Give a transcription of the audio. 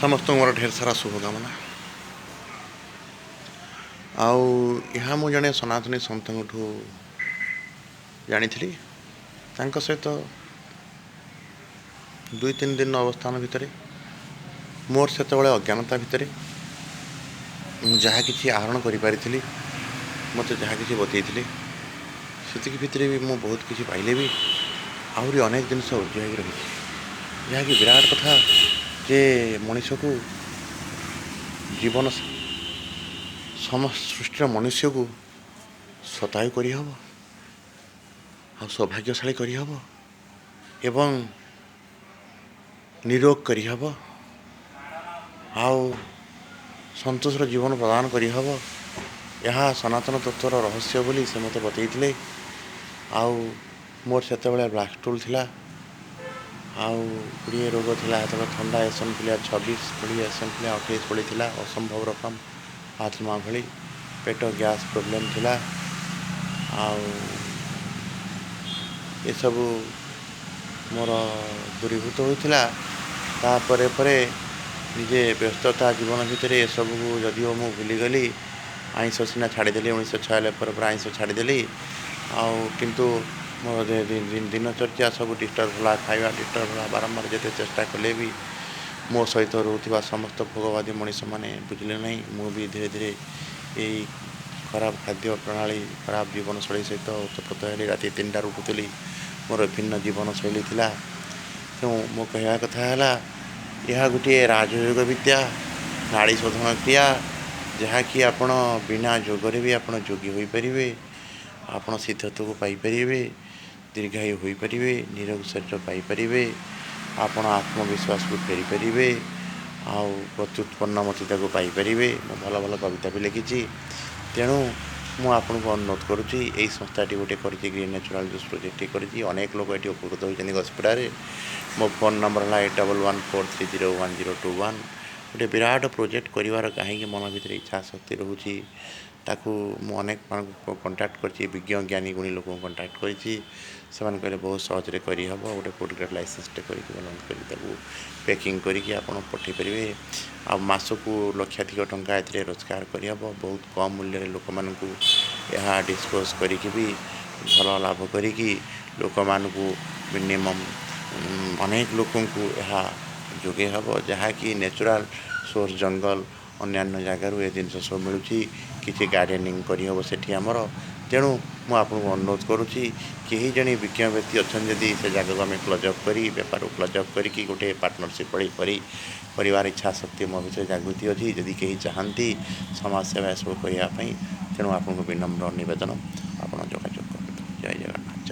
समस्त मोर ढेर सारा शुभकामना। आउ यहाँ मु जड़े सनातनी सन्त जानी सहित 2-3 दिन अवस्थान भितर मोर से अज्ञानता भितर जहाँ कि आहरण करी मत जहाँ कि बतई से भितर भी मु बहुत किसी पाइले भी आहरी अनेक जिन उज्जय रही जहाँकि विराट कथा जे मनीष को जीवन समस्त सृष्टि मनुष्य को शतायु करहब आ सौभाग्यशाली करहब एवं निरोग करहब आउ संतोषर जीवन प्रदान करहब यह सनातन तत्वर रहस्य बोली से मत बतई आउ मोर से ब्लैक स्टूल थिला आउ 20 रोग थिला ठंडा एसनफिलिया 26 20 एसनफिलिया 28 पड़ी असंभव रकम आत्मा भली पेट गैस प्रोब्लेम थिला आउ ये सब मोर दूरीभूत होता तापर निजे व्यस्तता जीवन भितर ये सब जदिव मु भूलीगली आइंष सीना छाड़देली 1996 पर आइंष छाड़देली आउ किंतु मोर दिनचर्या सब डिस्टर्ब होला खाଇବା डिस्टर्ब होला बारंबार जिते चेष्टा कले भी मो सहित रोथवा समस्त भोगवादी मनीष मैंने बुझले नहीं मु भी धीरे धीरे यही खराब खाद्य प्रणाली खराब जीवन शैली सहित उत्पत्त हेली राति 3टार उठुली मोर भिन्न जीवन शैली थिला तेणु मो कहवा कथा है यह गोटे राजयोग विद्या नाड़ी शोधन क्रिया जहाँकि आपण बिना जोगरे भी आपण जोगी हो पारे आपण सिद्धत्व को पाइपर दीर्घायु हो पारे निरोग शरीर पाइपर आपण आत्मविश्वास को फेरी पारे आउ प्रत्युत्पन्नमतिता को पाइपर मु भल भल कविता भी लिखी तेणु मु आपन को अनुरोध करुँची यही संस्थाटी गोटे कर ग्रीन नेचुरल जूस प्रोजेक्ट करनेक लोग ये उपकृत होती गसपड़े मो फोन नंबर है 8114301021 गोटे विराट प्रोजेक्ट करार कहीं मन भर इच्छा शक्ति रोचे ताकू मु अनेक कंटाक्ट कर विज्ञ ज्ञानी गुणी लोक कंटाक्ट करी कहले बहुत सहजरे करहब गोटे फूड ग्रेड लाइसेंसटे कर पैकिंग करके पठे पारे आ मासक लक्षाधिक टंका ए रोजगार करहब बहुत कम मूल्य लोक मानू यह डिस्पोज करी भी भल लाभ करी लोक मानू मिनिमम अनेक लोक यह जोगे हम जहाँकि नेचुरल सोर्स जंगल अन्य जगार ये जिन सब मिलूँ किसी गार्डेनिंग करहब से तेणु मुझे आपको अनुरोध करुँची कहीं जड़े विज्ञ व्यक्ति अच्छा जदि से जगह को आम क्लोजअप कर बेपार क्लोजअप करके गोटे पार्टनरशिप परिवार इच्छा शक्ति मो भर जागृति अच्छी जदि कहीं चाहती समाज सेवा सब करने तेणु आपको विनम्र नवेदन आप जोगाजोग कर जय जगन्नाथ।